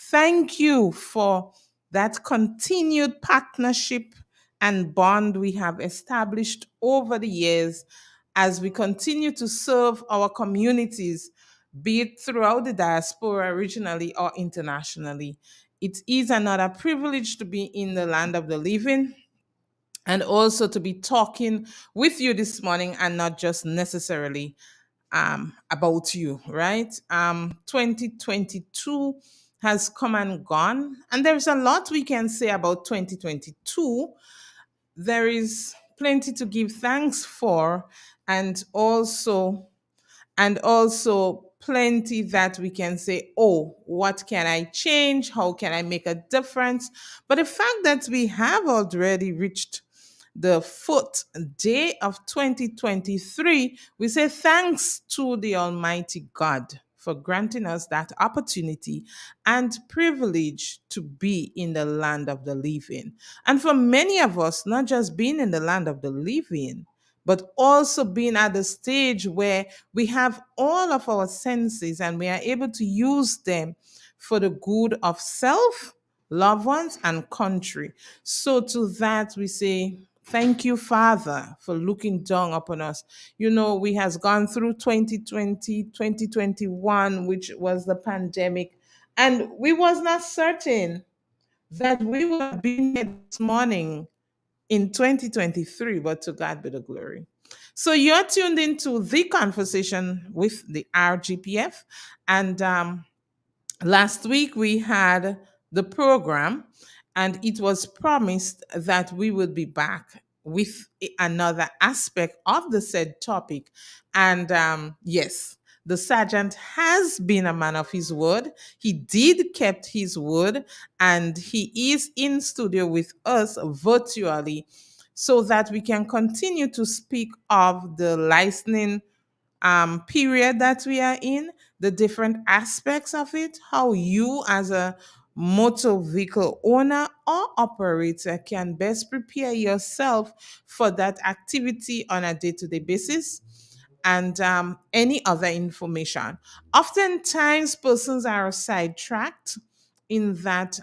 Thank you for that continued partnership and bond we have established over the years as we continue to serve our communities, be it throughout the diaspora, regionally or internationally. It is another privilege to be in the land of the living and also to be talking with you this morning and not just necessarily about you, right? 2022 has come and gone, and there's a lot we can say about 2022. There is plenty to give thanks for, and also plenty that we can say, oh, what can I change? How can I make a difference? But the fact that we have already reached the fourth day of 2023, we say thanks to the Almighty God for granting us that opportunity and privilege to be in the land of the living. And for many of us, not just being in the land of the living, but also being at the stage where we have all of our senses and we are able to use them for the good of self, loved ones, and country. So, to that, we say, thank you, Father, for looking down upon us. You know, we has gone through 2020, 2021, which was the pandemic, and we was not certain that we would be here this morning in 2023, but to God be the glory. So you're tuned into the conversation with the RGPF. And last week we had the program, and it was promised that we would be back with another aspect of the said topic. And yes, the sergeant has been a man of his word. He did kept his word, and he is in studio with us virtually so that we can continue to speak of the licensing period that we are in, the different aspects of it, how you as a motor vehicle owner or operator can best prepare yourself for that activity on a day-to-day basis, and any other information. Oftentimes, persons are sidetracked in that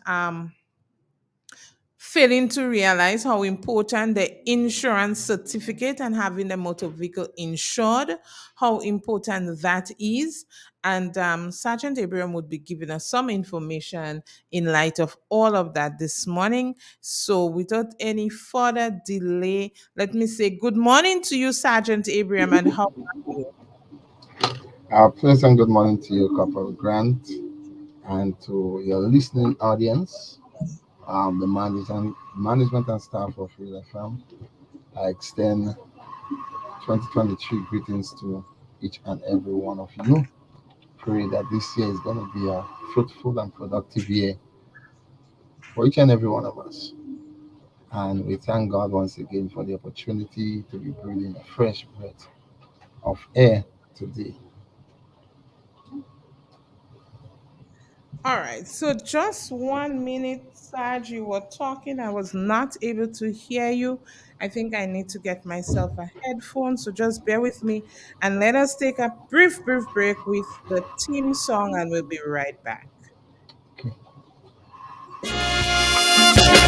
failing to realize how important the insurance certificate and having the motor vehicle insured, how important that is. And Sergeant Abraham would be giving us some information in light of all of that this morning. So, without any further delay, let me say good morning to you, Sergeant Abraham, and how are you? Pleasant good morning to you, Corporal Grant, and to your listening audience, the management and staff of Real FM. I extend 2023 greetings to each and every one of you. Pray that this year is going to be a fruitful and productive year for each and every one of us. And we thank God once again for the opportunity to be breathing a fresh breath of air today. All right, so just 1 minute, Sarge, you were talking. I was not able to hear you. I think I need to get myself a headphone, so just bear with me and let us take a brief break with the theme song, and we'll be right back. Okay.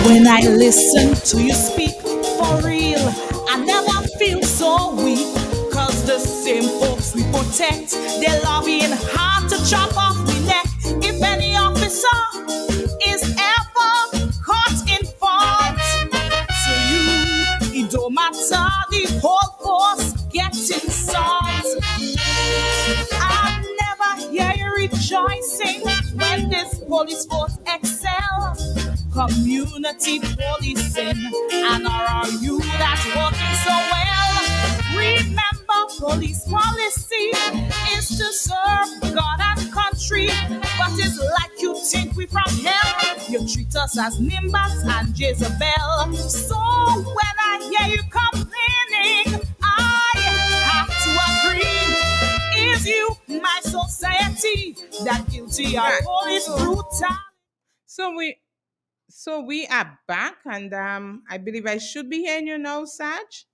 When I listen to you speak for real, I never feel so weak. Cause the same folks we protect, they're lobbying hard to chop off the neck. If any officer is ever caught in fault, to you, it don't matter, the whole force getting salt. I never hear you rejoicing when this police force excel. Community policing, and are you that working so well? Remember, police policy is to serve God and country, but it's like you think we from hell. You treat us as Nimbus and Jezebel. So when I hear you complaining, I have to agree. Is you my society that guilty of Right. police So, brutality? so we so we are back, and I believe I should be hearing you now, Sarge.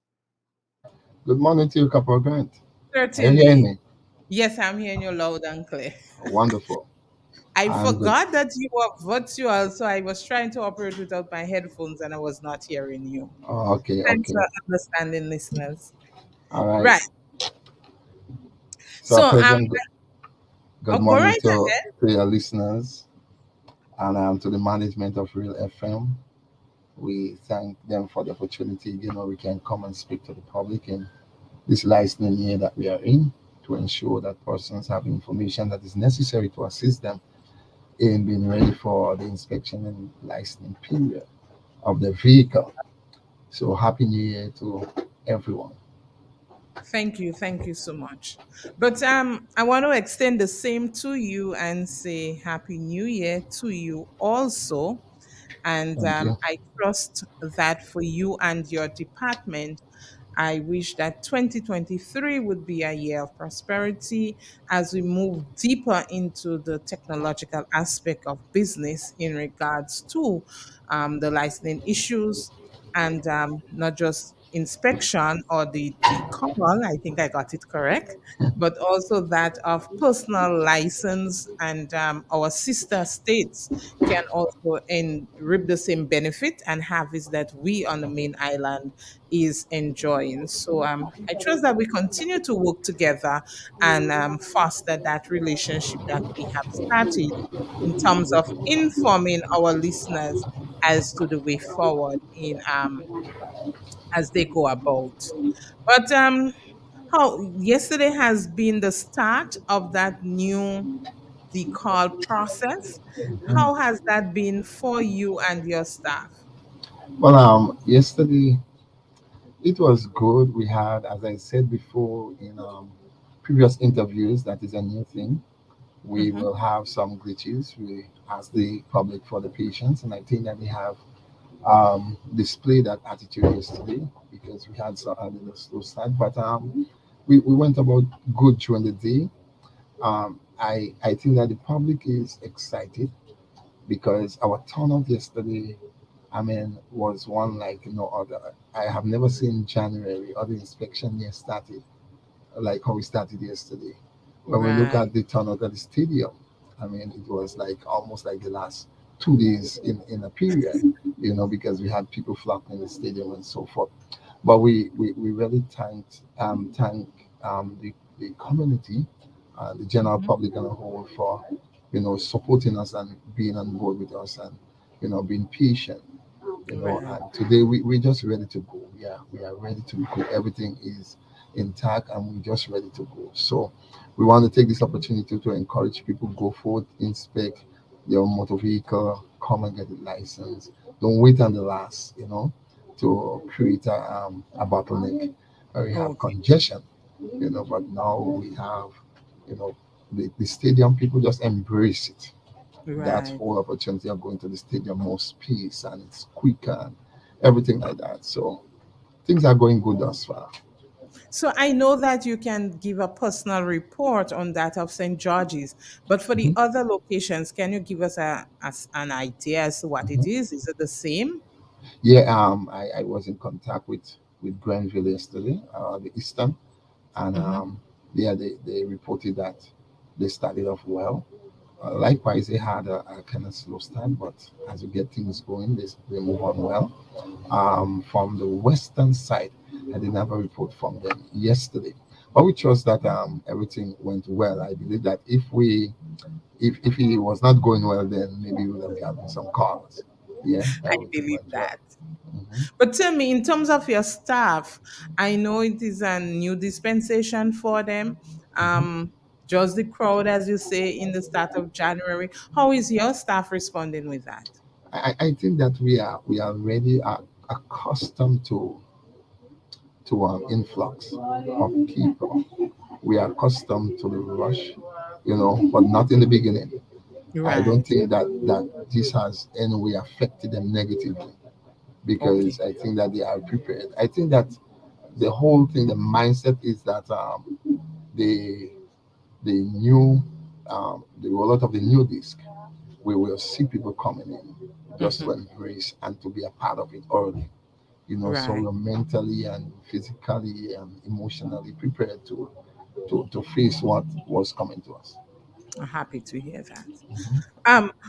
Good morning to you, Corporal Grant. Are you hearing Certainly. me? Yes, I'm hearing you loud and clear. Wonderful. I I'm good. forgot that you were virtual, so I was trying to operate without my headphones and I was not hearing you. Oh, okay, Thanks okay. for understanding, listeners. All right. Right. So, a So, pleasant good I'll go morning right to your listeners and to the management of Real FM. We thank them for the opportunity. We can come and speak to the public in this licensing year that we are in to ensure that persons have information that is necessary to assist them in being ready for the inspection and licensing period of the vehicle. So, Happy New Year to everyone. Thank you. Thank you so much. But I want to extend the same to you and say Happy New Year to you also. And Thank you. I trust that for you and your department, I wish that 2023 would be a year of prosperity as we move deeper into the technological aspect of business in regards to the licensing issues and not just inspection or the call, I think I got it correct, but also that of personal license and our sister states can also reap the same benefit and harvest that we on the main island is enjoying. So I trust that we continue to work together and foster that relationship that we have started in terms of informing our listeners as to the way forward in as they go about. But how yesterday has been the start of that new decall process. How has that been for you and your staff? Well, yesterday it was good. We had, as I said before in previous interviews, that is a new thing. We Hmm. will have some glitches. We ask the public for the patience, and I think that they have displayed that attitude yesterday because we had some a little slow start. But we went about good during the day. I think that the public is excited because our turnout yesterday, I mean, was one like no other. I have never seen January or the inspection year started like how we started yesterday. When we look Right. at the turnout at the stadium, I mean, it was like almost like the last 2 days in a period, because we had people flocking in the stadium and so forth. But we really thank the community, the general Mhm. public on a whole for supporting us and being on board with us and being patient. Right. And today we're just ready to go. Yeah, we are ready to go. Everything is intact and we're just ready to go. So we want to take this opportunity to encourage people go forth, inspect your motor vehicle, come and get a license. Don't wait on the last, to create a bottleneck where we have Okay. congestion, but now we have, you know, the stadium people just embrace it, that Right. whole opportunity of going to the stadium, more space, and it's quicker and everything like that. So things are going good thus far. So I know that you can give a personal report on that of St. George's, but for the Mhm, other locations, can you give us an idea as to what it mhm. is? Is it the same? Yeah, I was in contact with Granville yesterday, the Eastern, and Hmm. yeah, they reported that they started off well. Likewise, they had a kind of slow start, but as we get things going, they move on well. From the western side, I didn't have a report from them yesterday, but we trust that everything went well. I believe that if it was not going well, then maybe we would have gotten some calls. Yeah, I everything believe went well. that. Mhm. But tell me, in terms of your staff, I know it is a new dispensation for them. Mhm. Just the crowd, as you say, in the start of January. How is your staff responding with that? I think that we are already accustomed to influx of people. We are accustomed to the rush, but not in the beginning. I don't Right. think that this has any way affected them negatively Okay. because I think that they are prepared. I think that the whole thing, the mindset is that the the new the rollout of the new disc, we will see people coming in just to Hmm. embrace and to be a part of it early. So Right. we're mentally and physically and emotionally prepared to face what was coming to us. I'm happy to hear that.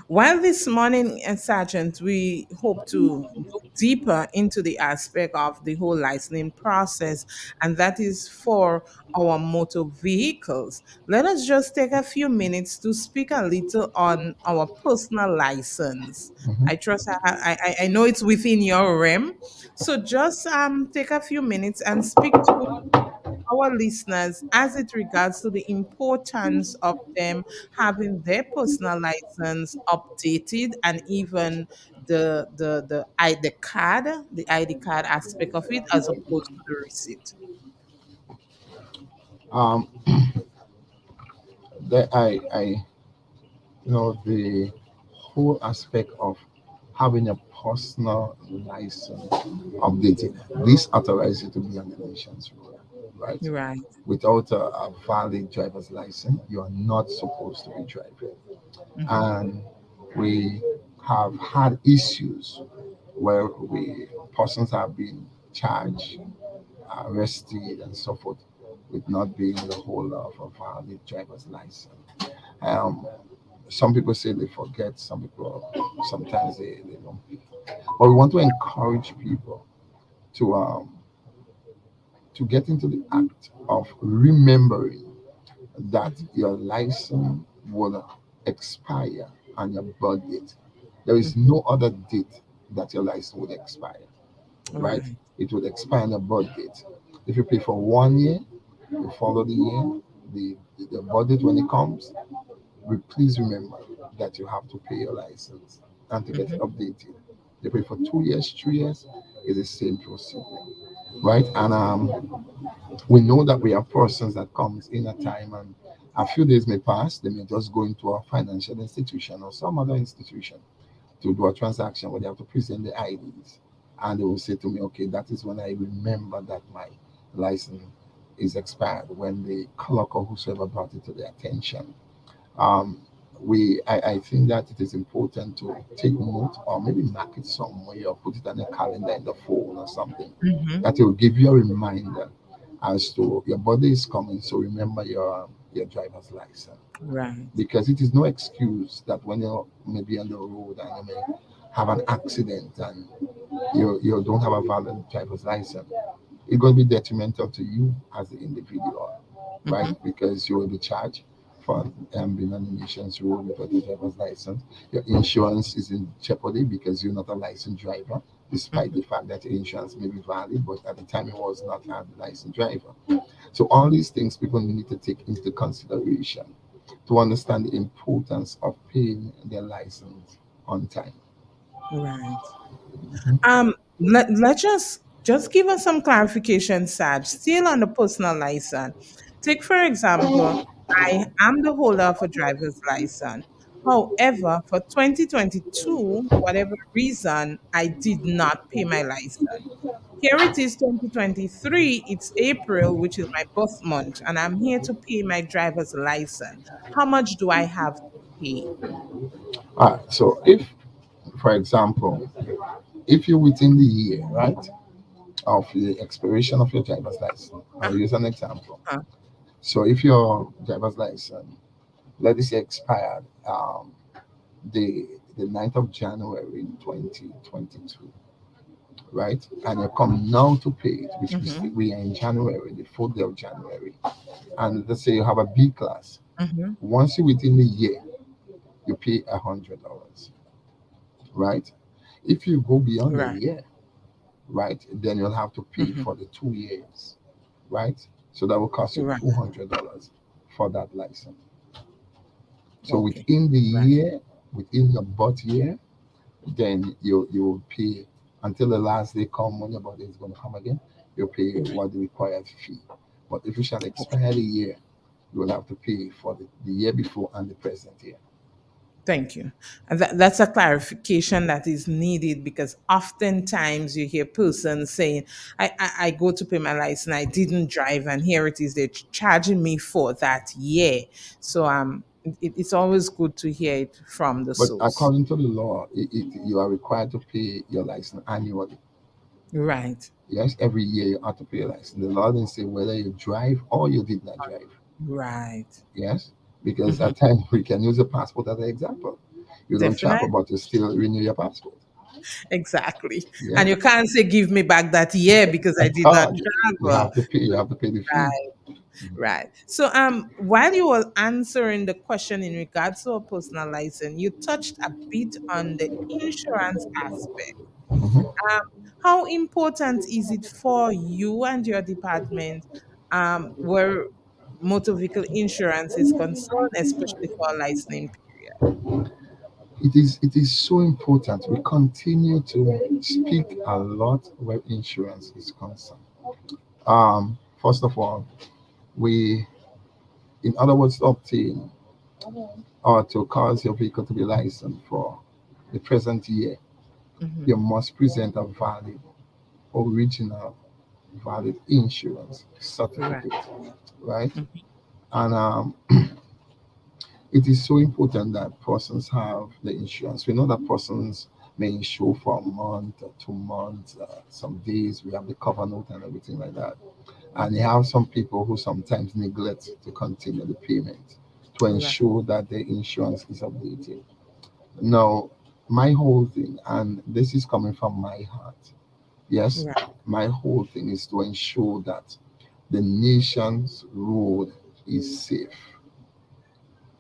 While this morning, Sergeant, we hope to look deeper into the aspect of the whole licensing process, and that is for our motor vehicles. Let us just take a few minutes to speak a little on our personal license. Mhm. I trust I know it's within your realm, so just take a few minutes and speak to our listeners as it regards to the importance of them having their personal license updated, and even the ID card aspect of it as opposed to the receipt. Um, I the whole aspect of having a personal license updated. This authorizes you to be on the nation's road, right? Right. Without a valid driver's license, you are not supposed to be driving. Hmm. And we have had issues where we persons have been charged, arrested, and so forth with not being the holder of a valid driver's license. Um, some people say they forget, some people sometimes they don't. But we want to encourage people to to get into the act of remembering that your license will expire on your birth date. There is no other date that your license would expire, right? Right. It would expire on your birth date. If you pay for 1 year, you follow the year, the birth date when it comes, please remember that you have to pay your license and to get it Hmm. updated. You pay for 2 years, 3 years, it's the same procedure, right? And we know that we have persons that comes in a time and a few days may pass, they may just go into a financial institution or some other institution to do a transaction where they have to present the IDs. And they will say to me, okay, that is when I remember that my license is expired, when the clerk or whosoever brought it to their attention. um, I think that it is important to take note or maybe mark it somewhere or put it on a calendar in the phone or something Hmm. that will give you a reminder as to your birthday is coming. So remember your driver's license, Right. because it is no excuse that when you're maybe on the road and you may have an accident and you don't have a valid driver's license, it's going to be detrimental to you as the individual, right? Hmm. Because you will be charged for being on the nation's road without a driver's license. Your insurance is in jeopardy because you're not a licensed driver, despite Hmm. the fact that your insurance may be valid, but at the time it was not a licensed driver. So all these things people need to take into consideration to understand the importance of paying their license on time. Right. Let's just give us some clarification, Saj. Still on the personal license. Take for example, I am the holder of a driver's license. However, for 2022, whatever reason, I did not pay my license. Here it is 2023, it's April, which is my birth month, and I'm here to pay my driver's license. How much do I have to pay? So if, for example, if you're within the year, right, of the expiration of your driver's license, I'll use an example. Uh-huh. So if your driver's license, let us say, expired the the 9th of January 2022, right? And you come now to pay it, which Mm-hmm. we are in January, the 4th day of January. And let's say you have a B class. Mm-hmm. Once you within the year, you pay $100, right? If you go beyond the Right. year, right, then you'll have to pay Mm-hmm. for the 2 years, right? So that will cost you Right. $200 for that license. So Okay. within the Right. year, within your birth year, then you will pay until the last day come when your birthday is going to come again. You'll pay what the required fee. But if you shall Okay. expire the year, you will have to pay for the year before and the present year. Thank you. And that's a clarification that is needed because oftentimes you hear persons saying, I go to pay my license, I didn't drive, and here it is, they're charging me for that year. So it's always good to hear it from the But source. according to the law, you are required to pay your license annually. Right. Yes, every year you have to pay your license. The law didn't say whether you drive or you did not drive. Right. Yes. because Hmm. at times we can use a passport as an example. You don't travel, Definitely. but you still renew your passport. Exactly. Yeah. And you can't say, give me back that year because I did not You travel. have to pay. You have to pay the fee. Right. Right. So while you were answering the question in regards to a personal license, you touched a bit on the insurance aspect. Mhm. Um, how important is it for you and your department where motor vehicle insurance is concerned, especially for a licensing period? It is so important. We continue to speak a lot where insurance is concerned. First of all, we, in other words, to obtain or to cause your vehicle to be licensed for the present year, Mm-hmm. you must present a valid, original, valid insurance Right. certificate, right? Mm-hmm. And it is so important that persons have the insurance. We know that persons may insure for a month or 2 months, some days. We have the cover note and everything like that. And you Mm-hmm. have some people who sometimes neglect to continue the payment to Right. ensure that the insurance is updated. Now, my whole thing, and this is coming from my heart, yes, Right. my whole thing is to ensure that the nation's road is safe.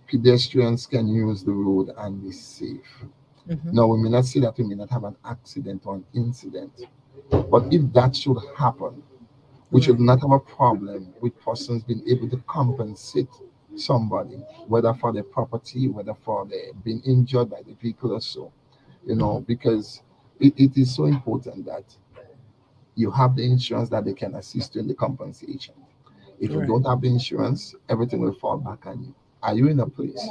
Pedestrians can use the road and be safe. Mm-hmm. Now, we may not say that we may not have an accident or an incident, but if that should happen, we should Right. not have a problem with persons being able to compensate somebody, whether for their property, whether for their being injured by the vehicle or so, Mm-hmm. because it is so important that you have the insurance that they can assist you in the compensation. If you Right. don't have the insurance, everything will fall back on you. Are you in a place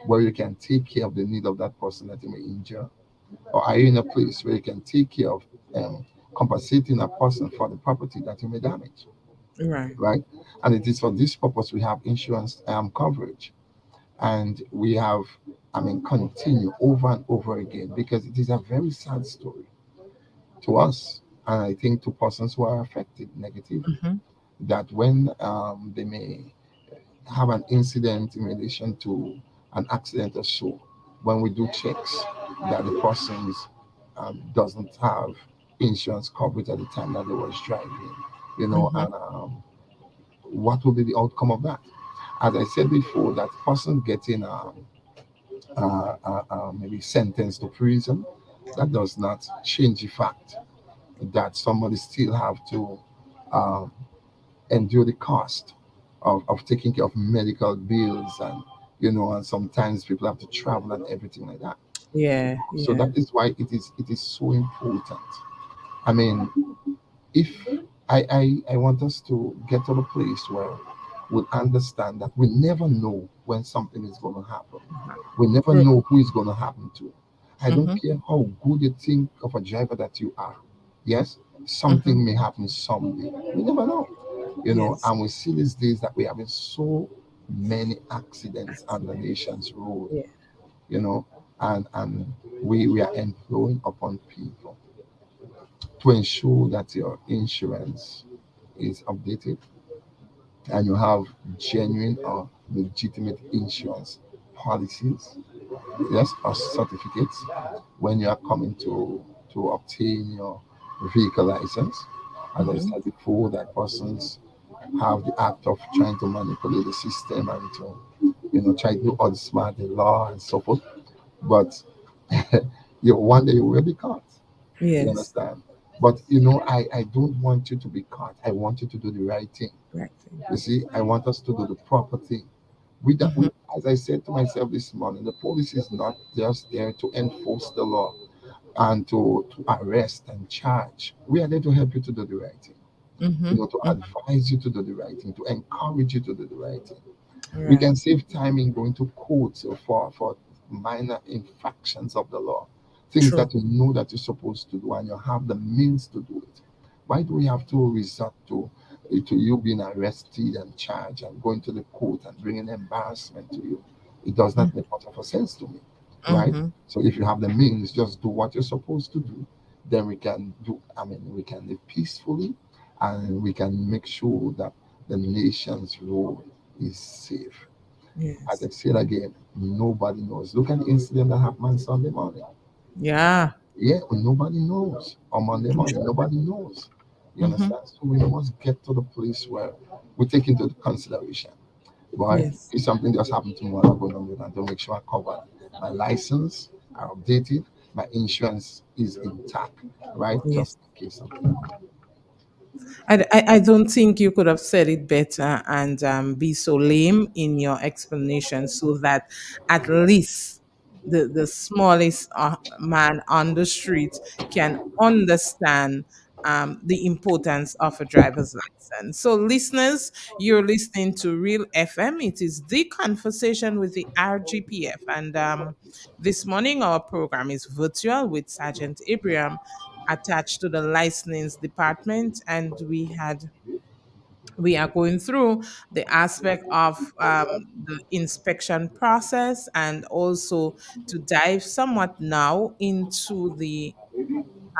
where you can take care of the need of that person that you may injure? Or are you in a place where you can take care of compensating a person for the property that you may damage? Right. Right? And it is for this purpose we have insurance coverage. And we have, continue over and over again because it is a very sad story to us. And I think to persons who are affected negatively, Mm-hmm. that when they may have an incident in relation to an accident or so, when we do checks, that the persons doesn't have insurance coverage at the time that they was driving, Mm-hmm. and what will be the outcome of that? As I said before, that person getting maybe sentenced to prison, that does not change the fact that somebody still have to um, endure the cost of taking care of medical bills, and and sometimes people have to travel and everything like that. Yeah. So Yeah. that is why it is so important. I mean, if I want us to get to the place where we understand that we never know when something is going to happen. We never True. know who is going to happen to. I don't Mm-hmm. care how good you think of a driver that you are. Yes, Mm-hmm. something may happen someday. We never know. Yes. And we see these days that we having so many accidents on the nation's road, Yeah. you know, and we are employing upon people to ensure that your insurance is updated and you have genuine or legitimate insurance policies, yes, or certificates when you are coming to obtain your vehicle license. As I Mm-hmm. said before, that persons have the act of trying to manipulate the system and to try to outsmart the law and so forth. But one day you will be caught. You Yes. understand? But I don't want you to be caught. I want you to do the right thing. Right thing. You see, I want us to do the proper thing. We that Mm-hmm. we, as I said to myself this morning, the police is not just there to enforce the law and to arrest and charge. We are there to help you to do the right thing. Mm-hmm. To Mm-hmm. advise you to do the right thing, to encourage you to do the right thing. We Right. can save time in going to courts for minor infractions of the law, things True. that you know that you're supposed to do and you have the means to do it. Why do we have to resort to you being arrested and charged and going to the court and bringing embarrassment to you? It does not make much of a sense to me, right? Mm-hmm. So if you have the means, just do what you're supposed to do. Then we can do. We can live peacefully, and we can make sure that the nation's road is safe. As Yes. I said again, nobody knows. Look at the incident that happened on Sunday morning. Yeah. Yeah, nobody knows. On Monday morning, nobody knows. You Mm-hmm. understand? So we must get to the place where we take into consideration. Why? Yes. If something just happened tomorrow, I'm going to do that to make sure I cover my license, are updated, my insurance is intact, right? Yes. Just in case something. I don't think you could have said it better and be so lame in your explanation so that at least the smallest man on the street can understand the importance of a driver's license. So, listeners, you're listening to Real FM. It is the conversation with the RGPF. And this morning, our program is virtual with Sergeant Abraham attached to the licensing department, and we are going through the aspect of the inspection process, and also to dive somewhat now into the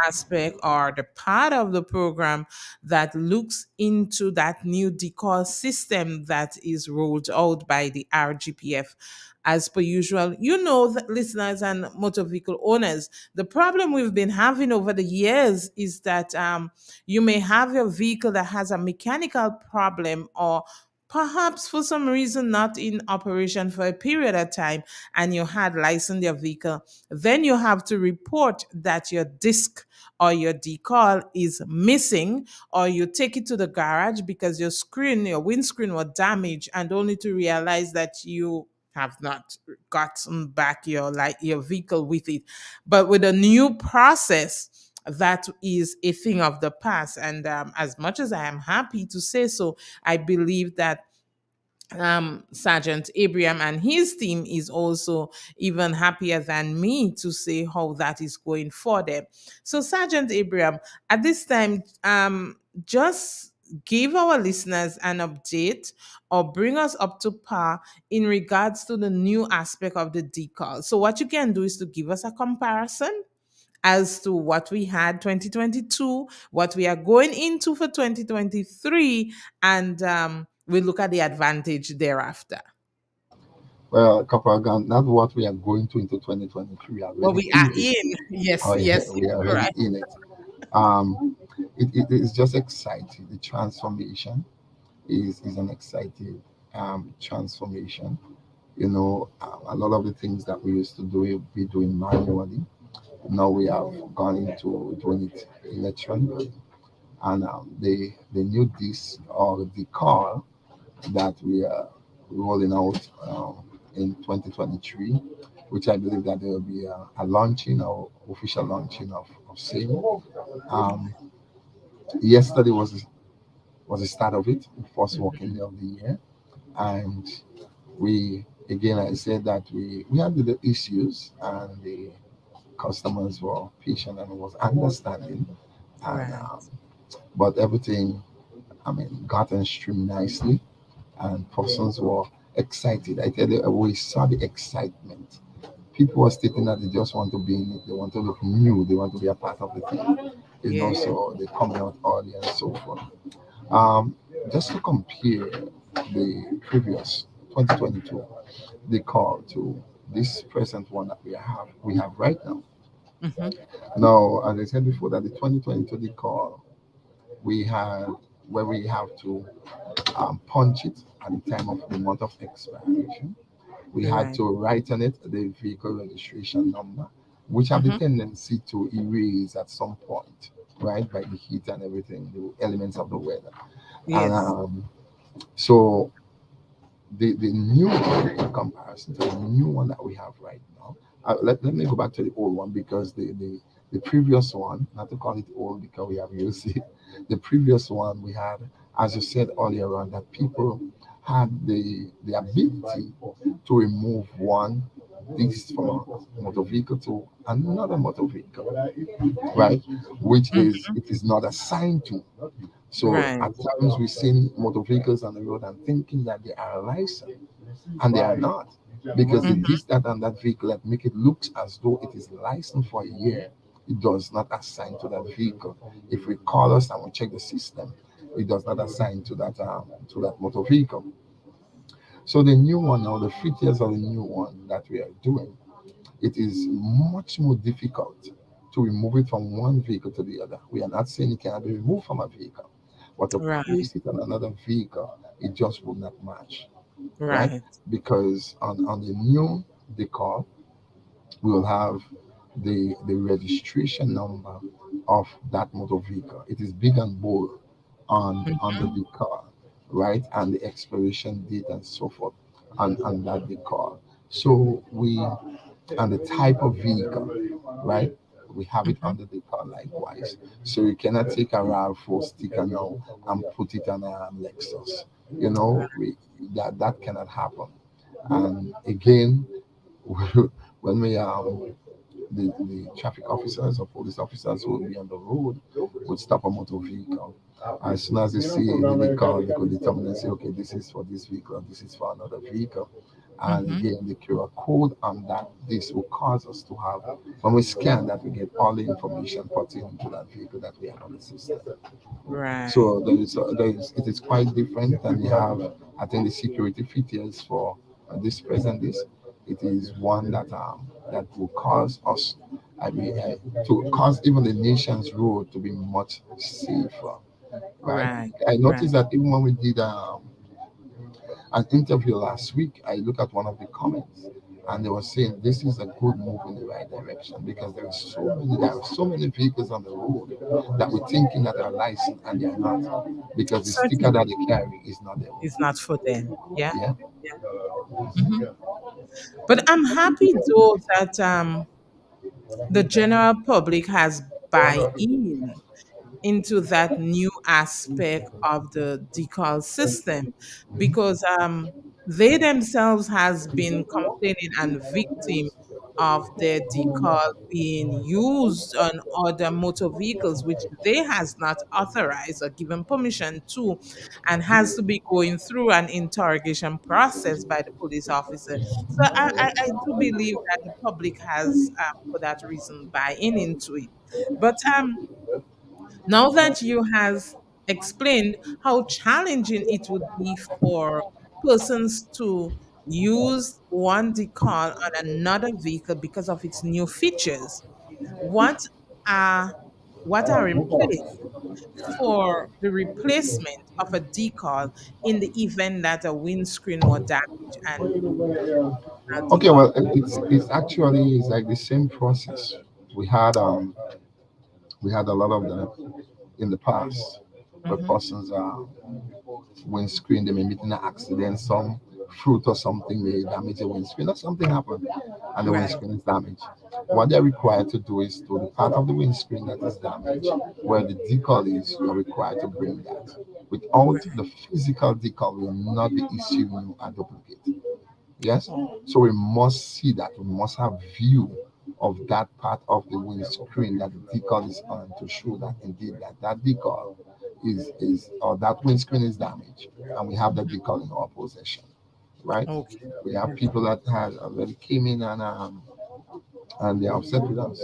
aspect or the part of the program that looks into that new decor system that is rolled out by the RGPF. As per usual, you know, the listeners and motor vehicle owners, the problem we've been having over the years is that you may have your vehicle that has a mechanical problem, or perhaps for some reason not in operation for a period of time, and you had licensed your vehicle. Then you have to report that your disc or your decal is missing, or you take it to the garage because your windscreen was damaged, and only to realize that you have not gotten back your vehicle with it. But with a new process, that is a thing of the past. And as much as I am happy to say so, I believe that Sergeant Abraham and his team is also even happier than me to say how that is going for them. So, Sergeant Abraham, at this time, just give our listeners an update or bring us up to par in regards to the new aspect of the decal. So, what you can do is to give us a comparison as to what we had 2022, what we are going into for 2023, and we look at the advantage thereafter. Well, Corporal Gun, not what we are going to into 2023. We are What already we are in it. in. Yes, Oh, yeah, yes, we are you're already right. in it. It is just exciting. The transformation is an exciting transformation. A lot of the things that we used to do, we doing manually. Now we have gone into doing it electronically. And the new disc or the car that we are rolling out in 2023, which I believe that there will be a launching or official launching of same. Um, Yesterday was the start of it, the first working day of the year, and we again I said that we had the issues, and the customers were patient and was understanding, and Right. but everything, I mean, got on stream nicely, and persons were excited. I tell you, we saw the excitement. People were stating that they just want to be in it, they want to look new, they want to be a part of the team, Yeah. so they come out early and so forth. Um, just to compare the previous 2022, the call to this present one that we have right now. Mm-hmm. Now, as I said before, that the 2022 the call we had where we have to punch it at the time of the month of expiration. We had Right. to write on it the vehicle registration number, which have the Mm-hmm. tendency to erase at some point, right, by the heat and everything, the elements of the weather. And Yes. so the new one in comparison to the new one that we have right now, let me go back to the old one, because the previous one, not to call it old because we have used it, the previous one we had, as you said earlier on, that people had the ability to remove one piece from a motor vehicle to another motor vehicle, right? Which is Mm-hmm. it is not assigned to. So Right. at times we see motor vehicles on the road and thinking that they are licensed, and they are not, because the Mm-hmm. this that and that vehicle that make it looks as though it is licensed for a year, it does not assign to that vehicle. If we call us and we check the system, it does not assign to that motor vehicle. So the new one now, the features of the new one that we are doing, it is much more difficult to remove it from one vehicle to the other. We are not saying it cannot be removed from a vehicle, but to Right. place it on another vehicle, it just will not match, right? Right. Because on the new decal, we will have the registration number of that motor vehicle. It is big and bold on the decal, right? And the expiration date and so forth on that decal. So we and the type of vehicle, right? We have it Mhm. under the car likewise. So you cannot take a RAV4 sticker now and put it on a Lexus. You know, that cannot happen. And again, when we the traffic officers or police officers who will be on the road would stop a motor vehicle. As soon as they see the vehicle, they could determine and say, okay, this is for this vehicle, this is for another vehicle. And Mhm. again, the QR code on that, this will cause us to have, when we scan that, we get all the information pertaining to that vehicle that we have on the system. Right. So it is quite different, and we have, I think, the security features for this present this. It is one that will cause us, I mean, to cause even the nation's road to be much safer, right? Right. I Right. noticed that even when we did an interview last week, I looked at one of the comments, and they were saying this is a good move in the right direction because there are so many vehicles on the road that we're thinking that are licensed and they are not because the sticker that Certainly. they carry is not their It's own. not for them. Yeah. Yeah. Mhm. But I'm happy though that the general public has buy in into that new aspect of the decal system because they themselves has been complaining and victim of their decal being used on other motor vehicles which they has not authorized or given permission to and has to be going through an interrogation process by the police officer. So I do believe that the public has for that reason buy in into it. But now that you has explained how challenging it would be for persons to use one decal on another vehicle because of its new features, what are what are in place for the replacement of a decal in the event that a windscreen were damaged and a Okay, decal? well, it's actually it's like the same process. We had um we had a lot of them in the past where Hmm. persons windscreen, they may meet in an accident, some fruit or something may damage the windscreen or something happened and the Right, windscreen is damaged. What they're required to do is to the part of the windscreen that is damaged, where the decal is, you're required to bring that. Without right. the physical decal, we will not be issuing you a duplicate. Yes? Oh, So we must see that. We must have view of that part of the windscreen that the decal is on to show that indeed that decal is or that windscreen is damaged and we have the decal in our possession. Right? okay, We have okay. people that had already came in and they're upset with us.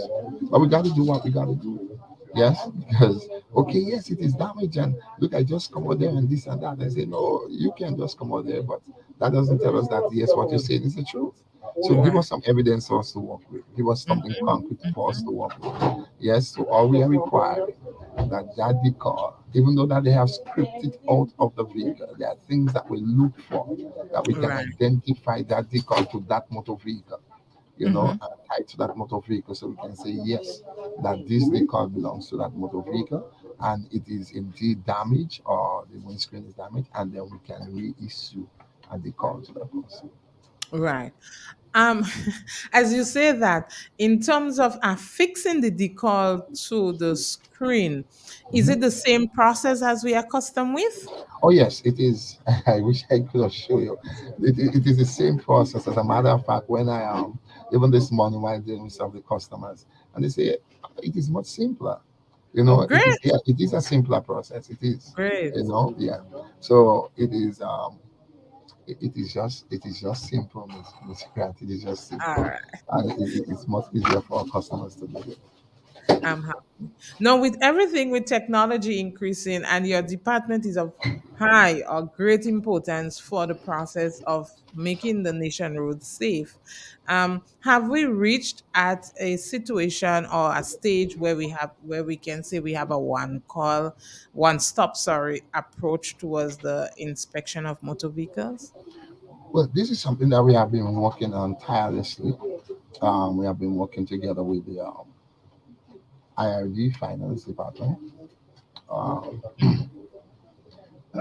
But we gotta do what we gotta do. Yes, because okay, yes, it is damaged, and look, I just come out there and this and that. I say, no, you can just come out there, but that doesn't tell us that yes, what you're saying is the truth. So give Right. us some evidence for us to work with. Give us something Mhm, concrete for us mhm. to work with. Yes, so all we are requiring that decal, even though that they have scripted out of the vehicle, there are things that we look for that we can Right. identify that decal to that motor vehicle, Mhm. tied to that motor vehicle, so we can say yes, that this decal belongs to that motor vehicle, and it is indeed damaged or the windscreen is damaged, and then we can reissue a decal to that person. Right. Um, as you say that, in terms of affixing the decal to the screen, is it the same process as we are accustomed with? Oh yes, it is. I wish I could have shown you. It is the same process. As a matter of fact, when I even this morning while dealing with some of the customers, and they say it is much simpler. Oh, It is, great, yeah, it is a simpler process. It is. great. Yeah. So it is it is just simple, Miss Grant. It is just All simple, right. and it's much easier for our customers to do it. I'm happy. Now, with everything with technology increasing and your department is of high or great importance for the process of making the nation roads safe, have we reached at a situation or a stage where we can say we have a one stop, sorry, approach towards the inspection of motor vehicles? Well, this is something that we have been working on tirelessly. We have been working together with the IRD Finance Department. Um,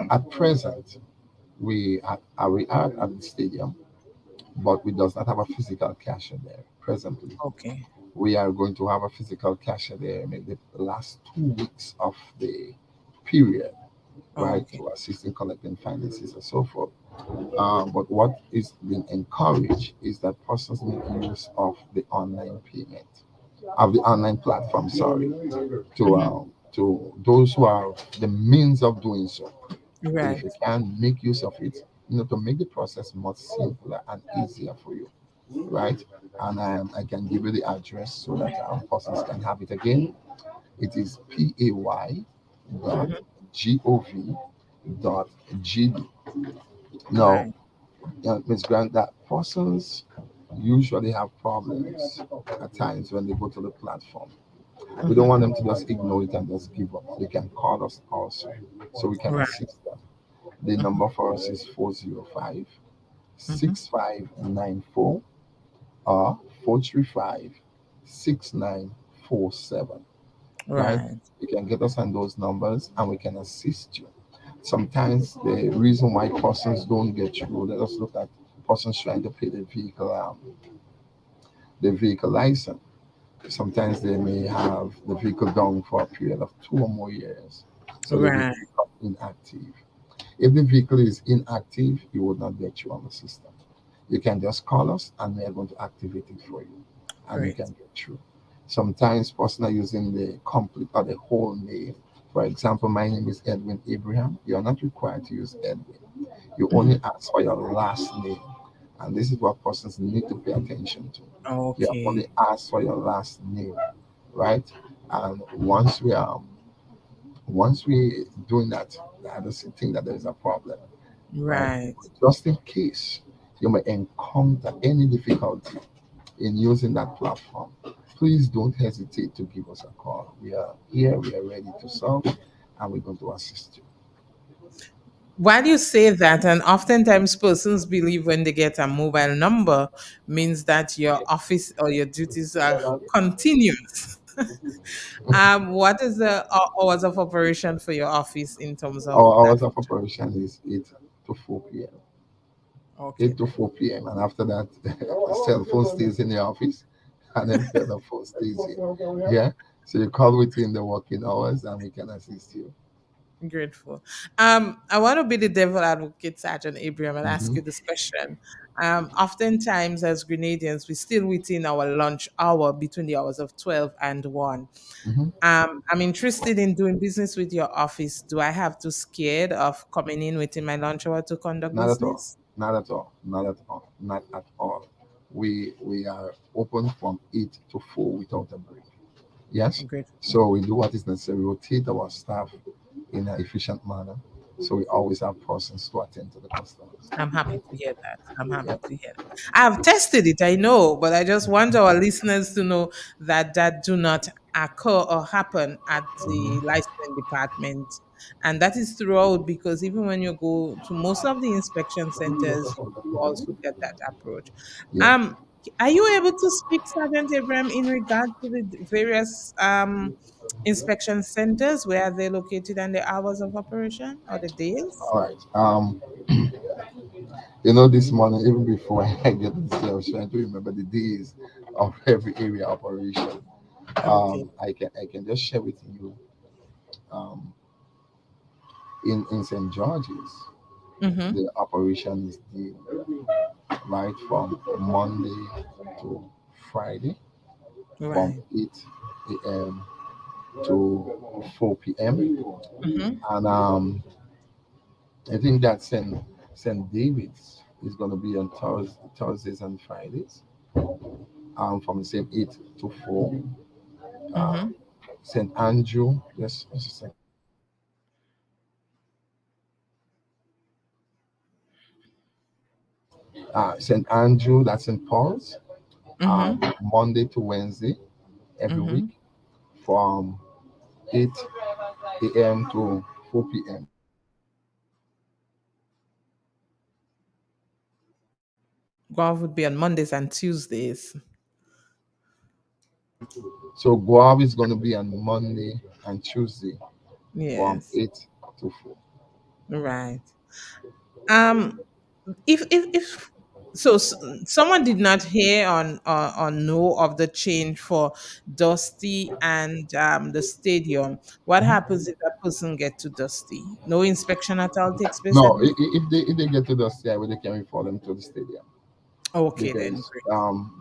at present, we are at the stadium, but we does not have a physical cashier there presently. Okay. We are going to have a physical cashier there maybe the last 2 weeks of the period, right, Okay. to assist in collecting finances and so forth. But what is being encouraged is that persons make use of the online payment, of the online platform, sorry, Hmm. to those who have the means of doing so. If Right. you can make use of it, to make the process much simpler and easier for you, right? And I can give you the address so that persons can have it again. It is Hmm. pay.gov.gd. Now, Right. Ms. Grant, that persons usually have problems at times when they go to the platform. We don't Hmm. want them to just ignore it and just give up. They can call us also so we can Right. assist them. The Hmm. number for us is 405 Hmm. 6594 or 435 6947. Right? Right. You can get us on those numbers and we can assist you. Sometimes the reason why persons don't get through, let us look at persons trying to pay the vehicle license. Sometimes they may have the vehicle down for a period of 2 or more years. So the Right. vehicle becomes inactive. If the vehicle is inactive, you will not get you on the system. You can just call us and we are going to activate it for you and you Great. can get through. Sometimes person are using the complete or the whole name. For example, my name is Edwin Abraham. You are not required to use Edwin. You only Hmm. ask for your last name. And this is what persons need to pay attention to. You have Okay. only asked for your last name, right? And once we doing that, I don't think that there is a problem, right? Right. Just in case you may encounter any difficulty in using that platform, please don't hesitate to give us a call. We are here, we are ready to solve, and we're going to assist you. While you say that, and oftentimes persons believe when they get a mobile number means that your office or your duties are continuous. What is the hours of operation for your office in terms of Our that hours of function? operation is 8 to 4 p.m. Okay. 8 to 4 p.m. And after that, the cell phone stays in the office and every other phone stays here. Yeah. So you call within the working hours and we can assist you. Grateful. I want to be the devil advocate, Sergeant Abraham, and ask Hmm. you this question. Oftentimes, as Grenadians, we still within our lunch hour between the hours of 12 and 1. Hmm. I'm interested in doing business with your office. Do I have to scared of coming in within my lunch hour to conduct Not at all. business? Not at all. Not at all. Not at all. We are open from 8 to 4 without a break. Yes. I'm grateful. So we do what is necessary. We rotate our staff in an efficient manner. So we always have persons to attend to the customers. I'm happy to hear that. I'm happy Yeah. to hear that. I've tested it, I know, but I just want our listeners to know that that do not occur or happen at the Hmm. licensing department. And that is throughout because even when you go to most of the inspection centers, you do also get that approach. Yeah. Um, are you able to speak, Sergeant Abraham, in regard to the various inspection centers? Where are they located and the hours of operation or the days? All right. This morning, even before I get to this, I was trying to remember the days of every area operation. Okay. I can just share with you. Um, in St. George's, Mm-hmm. the operation is the right from Monday to Friday, from Right. 8 a.m. to 4 p.m. Mm-hmm. And I think that St. David's is going to be on Thursdays and Fridays, from the same 8 to 4. Mm-hmm. St. Andrew, yes, just a second. St. Andrew, that's in Paul's, Mm-hmm. Monday to Wednesday every Mm-hmm. week from 8 a.m. to 4 p.m. Golf would be on Mondays and Tuesdays. So Guav is going to be on Monday and Tuesday from Yes. 8 to 4. Right. Um, if so, someone did not hear or know of the change for Dusty and the stadium. What happens if that person get to Dusty? No inspection at all takes place at No, this. if they get to the highway, they can report them to the stadium Okay, then because great.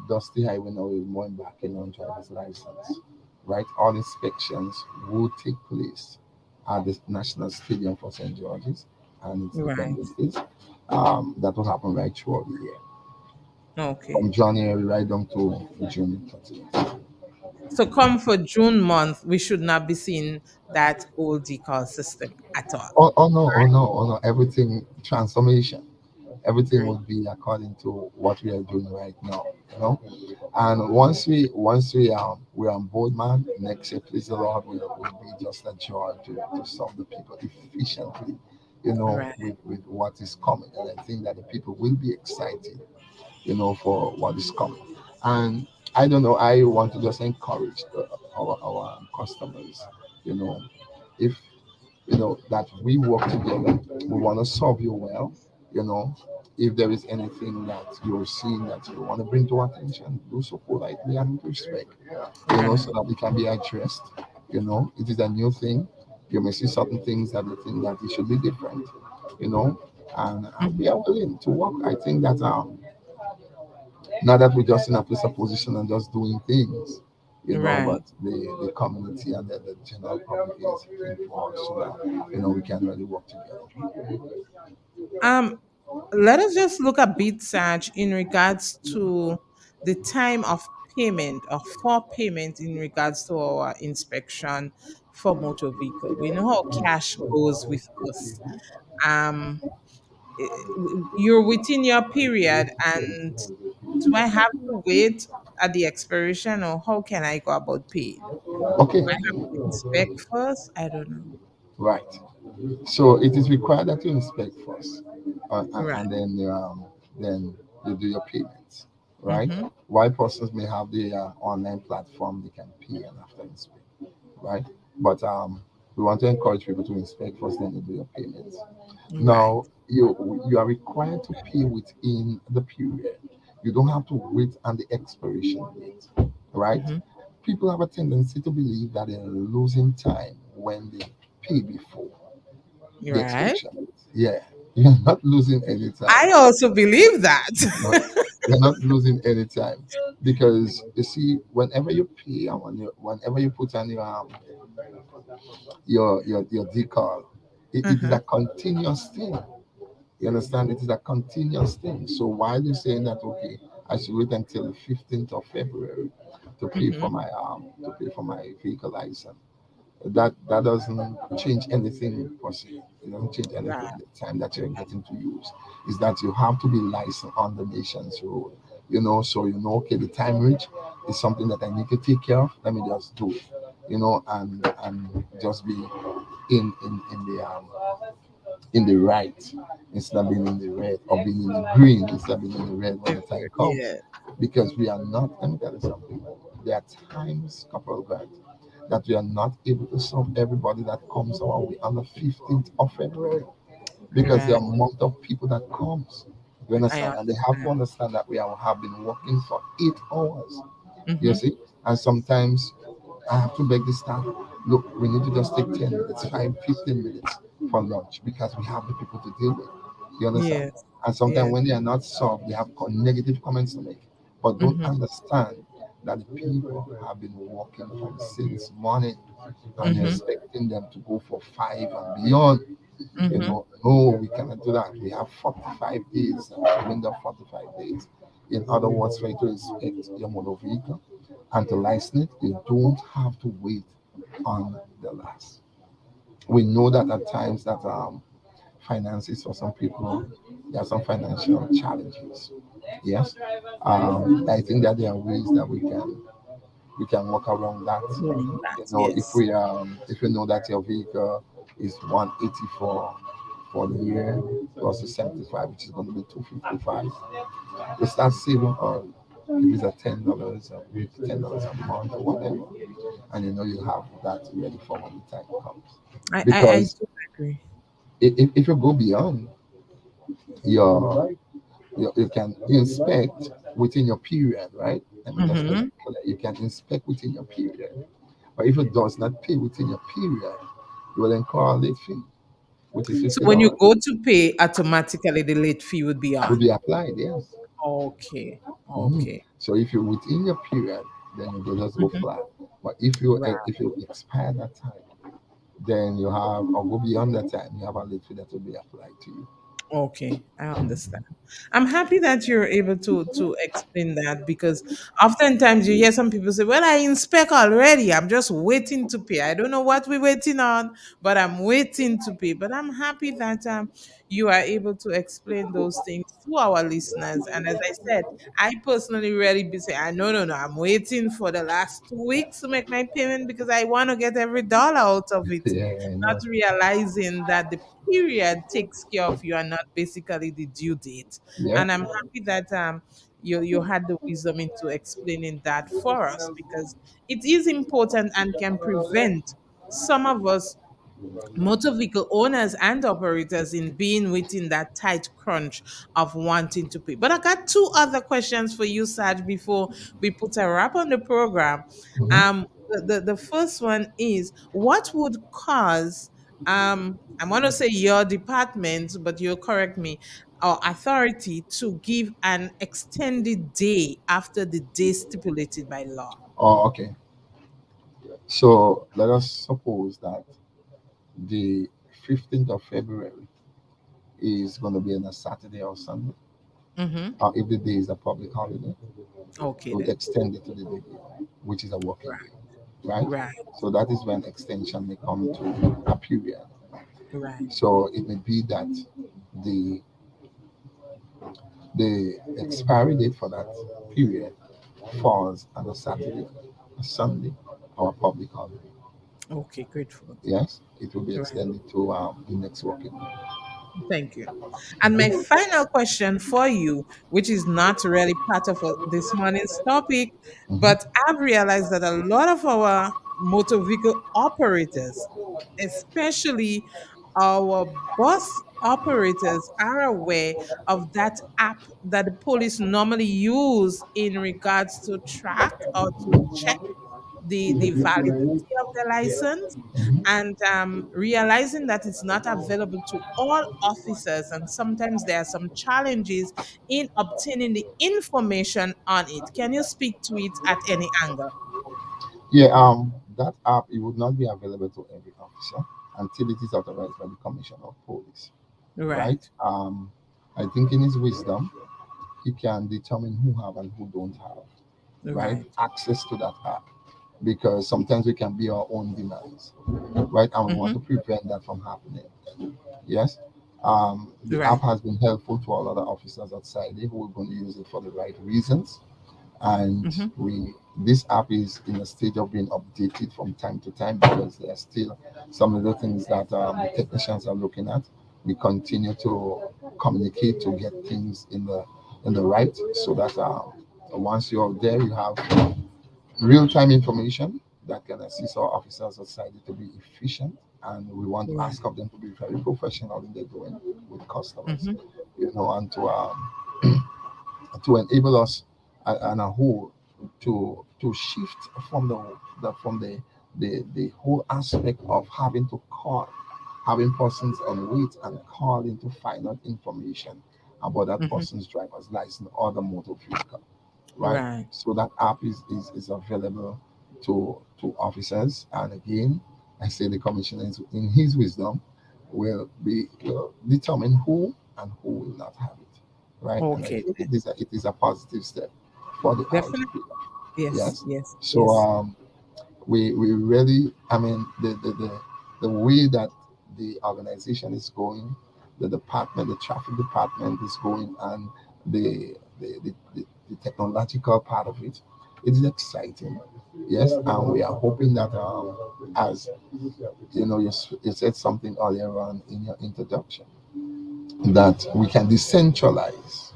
Dusty Highway now is more embarking on driver's license, right? All inspections will take place at the National Stadium for St. George's and its Right. dependencies. That will happen right throughout the year, Okay. from January right down to June 30th. So come for June month, we should not be seeing that old decal system at all. Oh no, oh no, oh no! Everything transformation. Everything Great. will be according to what we are doing right now. You know, and once we're on board, man. Next year, please the Lord will be just a joy to serve the people efficiently. You know, Right. with what is coming, and I think that the people will be excited. You know, for what is coming. And I don't know. I want to just encourage our customers. You know, if that we work together. We want to serve you well. You know, if there is anything that you're seeing that you want to bring to our attention, do so politely and with respect. So Right. that it can be addressed. It is a new thing. You may see certain things that you think that it should be different. You know, and we Mhm. are willing to work. I think that not that we're just in a place of position and just doing things, Right. but the community and the general public is involved so that we can really work together. Um, Let us just look a bit, Saj, in regards to the time of payment or for payment in regards to our inspection for motor vehicle. We know how cash goes with us. Um, you're within your period, and do I have to wait at the expiration, or how can I go about paying? Okay, Do I have to inspect first? I don't know. right. So it is required that you inspect first, Right. and then you do your payments, right? Mm-hmm. Why persons may have the online platform they can pay and after inspect, right? But we want to encourage people to inspect first, then you do your payments. Right. Now you are required to pay within the period. You don't have to wait on the expiration date, right? Mm-hmm. People have a tendency to believe that they're losing time when they pay before the Right. expiration date. Yeah, you're not losing any time. I also believe that. No, you're not losing any time because you see, whenever you pay and whenever you put on your decal, it is Uh-huh. a continuous thing. You understand? It is a continuous thing. So while you're saying that, okay, I should wait until the 15th of February to pay Mm-hmm. for my vehicle license, that doesn't change anything per se. It doesn't change anything. Right. The time that you're getting to use is that you have to be licensed on the nation's road. So okay, the time reach is something that I need to take care of. Let me just do it. And just be in the right instead of being in the red, or being in the green instead of being in the red when the time comes. Yeah. Because we are not, let me tell you something, there are times, couple of guys, that we are not able to serve everybody that comes our way on the 15th of February because the Right. amount of people that comes. You I understand? And they have to understand. understand that we have been working for 8 hours. You Mm-hmm. see? And sometimes I have to beg the staff, look, we need to just take 10 minutes, 15 minutes for lunch because we have the people to deal with. You understand? Yes. And sometimes Yes. when they are not solved, they have negative comments to make. But don't Mm-hmm. understand that the people have been working from since morning and you're Mm-hmm. expecting them to go for 5 and beyond. Mm-hmm. No, we cannot do that. We have 45 days, a window of 45 days. In other words, for you to inspect your motor vehicle, and to license it, you don't have to wait on the last. We know that at times that finances for some people, there are some financial challenges. Yes, I think that there are ways that we can work around that. Wrong that, You know, yes. if you know that your vehicle is 180 for the year plus the 75, which is going to be 255, you start saving on if it's a $10 a $10 a month or whatever, and you know you have that ready for when the time comes. I Because do agree. if you go beyond your, you can inspect within your period, right? Let me just put Mm-hmm. it clear. You can inspect within your period. But if it does not pay within your period, you will incur a late fee, which is So fifty when you dollars. go to pay, automatically the late fee would be Will on. be applied, yes. Okay. Mhm. Okay. So if you're within your period, then you will just go Mm-hmm. flat. But if you Right. expire that time, then you have or go beyond that time, you have a late fee that will be applied to you. Okay, I understand. I'm happy that you're able to explain that because oftentimes you hear some people say, "Well, I inspect already. I'm just waiting to pay. I don't know what we're waiting on, but I'm waiting to pay." But I'm happy that you are able to explain those things to our listeners. And as I said, I personally really be saying, no, no, no, I'm waiting for the last 2 weeks to make my payment because I want to get every dollar out of it, Yeah, I not know. realizing that the period takes care of you and not basically the due date. Yep. And I'm happy that you had the wisdom into explaining that for us because it is important and can prevent some of us motor vehicle owners and operators in being within that tight crunch of wanting to pay. But I got two other questions for you, Saj, before we put a wrap on the program. Mhm. The first one is what would cause I want to say your department, but you'll correct me, or authority to give an extended day after the day stipulated by law. Oh, okay. So let us suppose that the 15th of February is going to be on a Saturday or Sunday, Mm-hmm. or if the day is a public holiday, Okay we would then. extend it to the day, which is a working day, Right. right? Right. So that is when extension may come to a period. Right. So it may be that the the expiry date for that period falls on a Saturday, a Sunday, or a public holiday. Okay, grateful. Yes, it will be Right. extended to the next working day. Thank you. And my final question for you, which is not really part of this morning's topic, Mhm. but I've realized that a lot of our motor vehicle operators, especially our bus operators, are aware of that app that the police normally use in regards to track or to check the validity of the license and realizing that it's not available to all officers and sometimes there are some challenges in obtaining the information on it. Can you speak to it at any angle? Yeah, that app it would not be available to every officer until it is authorized by the Commissioner of Police, right? Right. I think in his wisdom, he can determine who have and who don't have, right, Right. access to that app, because sometimes we can be our own demands, right, and we want Mm-hmm. to prevent that from happening. Yes, the app Right. has been helpful to all other officers outside there who are going to use it for the right reasons, and Mm-hmm. we this app is in a stage of being updated from time to time because there are still some of the things that the technicians are looking at. We continue to communicate to get things in the right, so that once you're there you have real-time information that can assist our officers outside to be efficient, and we want to Right. ask of them to be very professional in their doing with customers, Mm-hmm. and to enable us and a whole to shift from the whole aspect of having to call, having persons on wait and calling to find out information about that Mm-hmm. person's driver's license or the motor vehicle, right? Right. So that app is available to officers, and again, I say the commissioner in his wisdom will determine who and who will not have it, right? And I Okay think then. it is a positive step for the Definitely. RGPF. Yes, Yes. yes, So yes. we really, I mean, the way that the organization is going, the department, the traffic department is going, and the technological part of it, it is exciting. Yes, and we are hoping that as you know, you said something earlier on in your introduction, that we can decentralize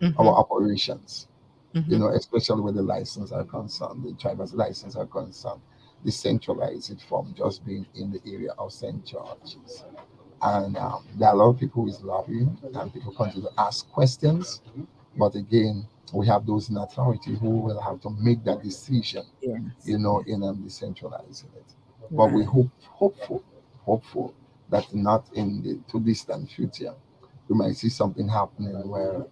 our Mm-hmm, operations, you mm-hmm. know, especially where the license are concerned, the driver's license are concerned, decentralize it from just being in the area of St. George's. And there are a lot of people who is lobbying, and people continue to ask questions. But again, we have those in authority who will have to make that decision, Yes, you know, yes. in decentralizing it. But we Right. hopeful that not in the too distant future, we might see something happening where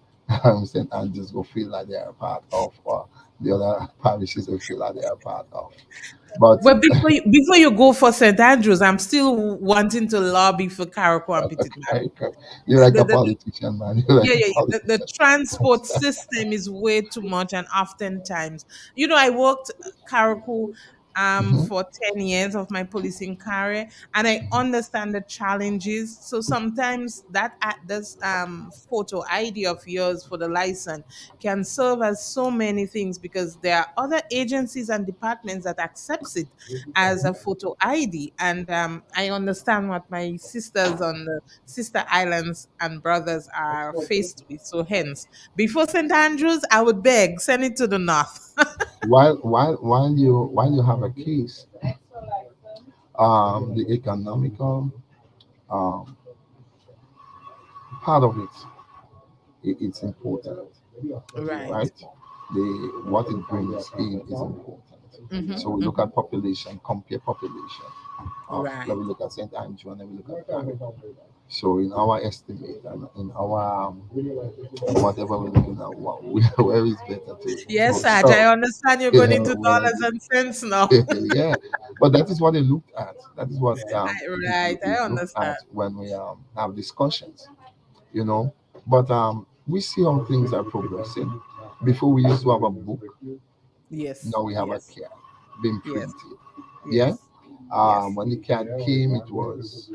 St. Andrews will feel like they are a part of, or the other parishes will feel like they are a part of. But Well, before you go for St. Andrews, I'm still wanting to lobby for Carriacou and Petit okay, you're like the, a the, politician, man. You're like yeah, a yeah, yeah. The politician. transport system is way too much, and oftentimes, I worked Karaku Mhm. for 10 years of my policing career, and I understand the challenges. So sometimes this photo ID of yours for the license can serve as so many things, because there are other agencies and departments that accepts it as a photo ID. And I understand what my sisters on the sister islands and brothers are faced with. So hence, before St. Andrews, I would beg, send it to the north. While you have a case, the economical um, part of it, it's important, Right. right? The what it brings in is important. Mm-hmm, So we look mm-hmm. at population, compare population of, let Right. me look at St. Andrew and let me look at Gary. So in our estimate and in our whatever we're looking at, where is better to Yes, go? Saj, I So understand you're going into dollars and cents now. yeah, but that is what they looked at. That is what Right, I is looked understand. at when we have discussions, you know. But we see how things are progressing. Before we used to have a book, Yes, now we have a yes, card being yes, printed. Yeah. yes, yes, When the card came, it was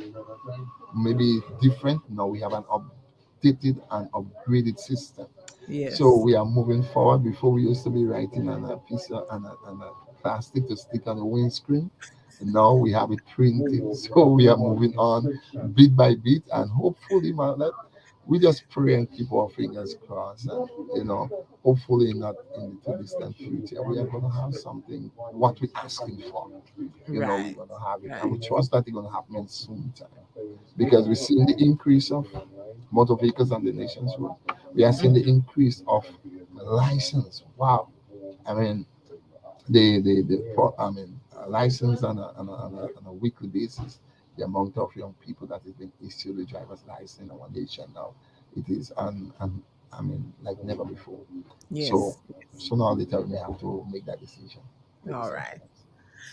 maybe different. Now we have an updated and upgraded system. So yes. we are moving forward. Before we used to be writing on a piece of and a plastic to stick on the windscreen. Now we have it printed. So we are moving on bit by bit, and hopefully, man, that we just pray and keep our fingers crossed. And hopefully, not in the too distant future, we are gonna have something what we're asking for. We're Right, gonna have it, and we right. trust that it's gonna happen in soon time, because we're seeing the increase of motor vehicles on the nation's road. We are seeing the Mhm. increase of license. Wow. I mean, I mean, license on a weekly basis. The amount of young people that is being issued a driver's license in our nation now, it is I mean, like never before. So Yes, yes. sooner or later we may have to make that decision to All right. decentralize.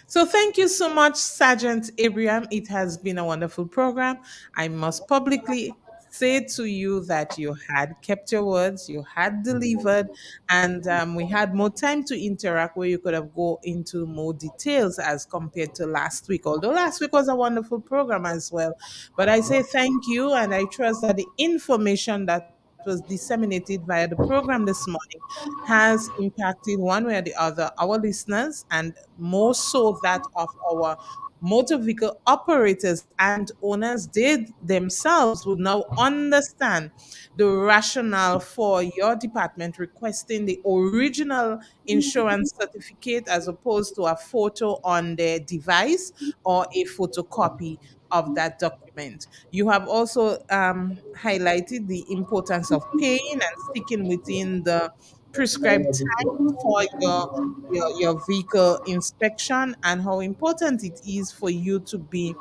So thank you so much, Sergeant Abraham. It has been a wonderful program. I must publicly say to you that you had kept your words, you had delivered, and we had more time to interact where you could have go into more details as compared to last week. Although last week was a wonderful program as well. But I say thank you, and I trust that the information that was disseminated via the program this morning has impacted one way or the other our listeners, and more so that of our motor vehicle operators and owners. They themselves would now understand the rationale for your department requesting the original insurance certificate as opposed to a photo on their device or a photocopy of that document. You have also highlighted the importance of paying and sticking within the prescribed time for your vehicle inspection, and how important it is for you to be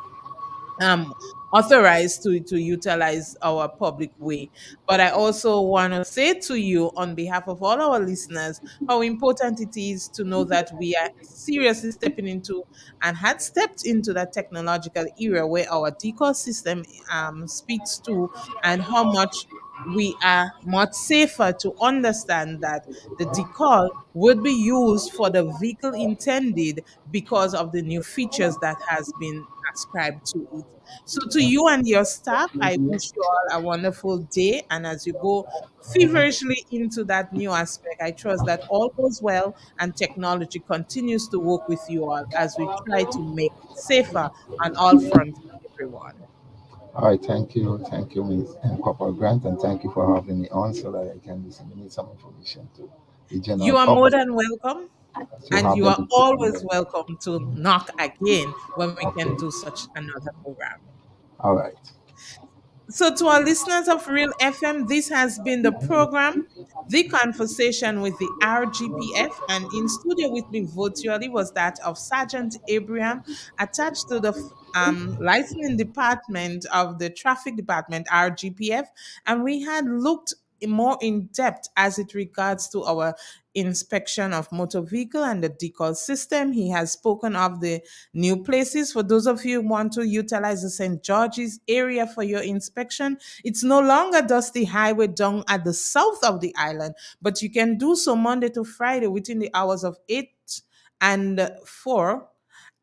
um authorized to utilize our public way. But I also want to say to you on behalf of all our listeners how important it is to know that we are seriously stepping into and had stepped into that technological era where our decor system speaks to, and how much we are much safer to understand that the decal would be used for the vehicle intended because of the new features that has been ascribed to it. So to you and your staff, I wish you all a wonderful day. And as you go feverishly into that new aspect, I trust that all goes well and technology continues to work with you all as we try to make it safer on all fronts for everyone. All right, thank you, Ms. Corporal Grant, and thank you for having me on so that I can disseminate some information to the general You are more public than welcome. to And have you them are to take always knowledge. welcome to knock again when we can Okay, do such another program. all right. So, to our listeners of Real FM, this has been the program, The Conversation with the RGPF. And in studio with me virtually was that of Sergeant Abraham, attached to the licensing department of the traffic department, RGPF. And we had looked more in depth as it regards to our inspection of motor vehicle and the decal system. He has spoken of the new places for those of you who want to utilize the St. George's area for your inspection. It's no longer Dusty Highway down at the south of the island, but you can do so Monday to Friday within the hours of 8 and 4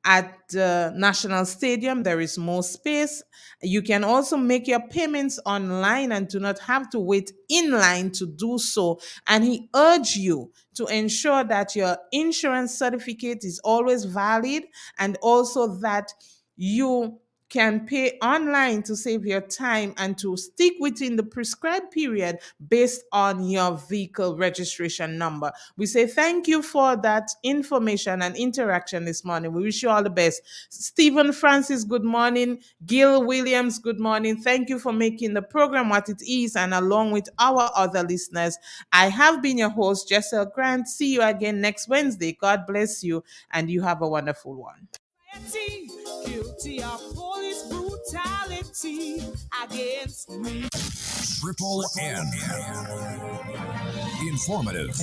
at the National Stadium. There is more space. You can also make your payments online and do not have to wait in line to do so. And he urged you to ensure that your insurance certificate is always valid, and also that you can pay online to save your time and to stick within the prescribed period based on your vehicle registration number. We say thank you for that information and interaction this morning. We wish you all the best. Stephen Francis, good morning. Gil Williams, good morning. Thank you for making the program what it is, and along with our other listeners, I have been your host, Jessel Grant. See you again next Wednesday. God bless you, and you have a wonderful one. Guilty of police brutality against me. Triple N. Informative.